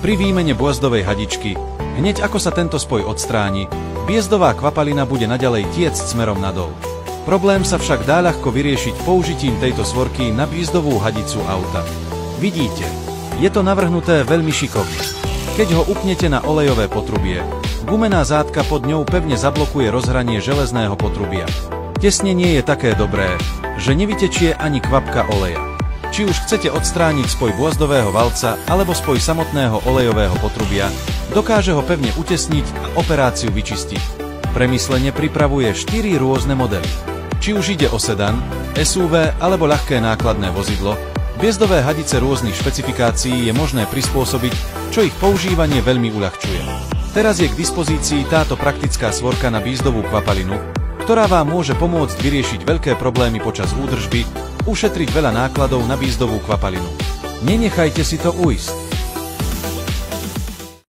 Pri výmene bôzdovej hadičky, hneď ako sa tento spoj odstráni, biezdová kvapalina bude naďalej tiecť smerom nadol. Problém sa však dá ľahko vyriešiť použitím tejto svorky na biezdovú hadicu auta. Vidíte, je to navrhnuté veľmi šikovne. Keď ho upnete na olejové potrubie, gumená zátka pod ňou pevne zablokuje rozhranie železného potrubia. Tesnenie je také dobré, že nevytečie ani kvapka oleja. Či už chcete odstrániť spoj bôzdového valca alebo spoj samotného olejového potrubia, dokáže ho pevne utesniť a operáciu vyčistiť. Premyslene pripravuje 4 rôzne modely. Či už ide o sedan, SUV alebo ľahké nákladné vozidlo, biezdové hadice rôznych špecifikácií je možné prispôsobiť, čo ich používanie veľmi uľahčuje. Teraz je k dispozícii táto praktická svorka na biezdovú kvapalinu, ktorá vám môže pomôcť vyriešiť veľké problémy počas údržby, ušetriť veľa nákladov na biezdovú kvapalinu. Nenechajte si to ujsť.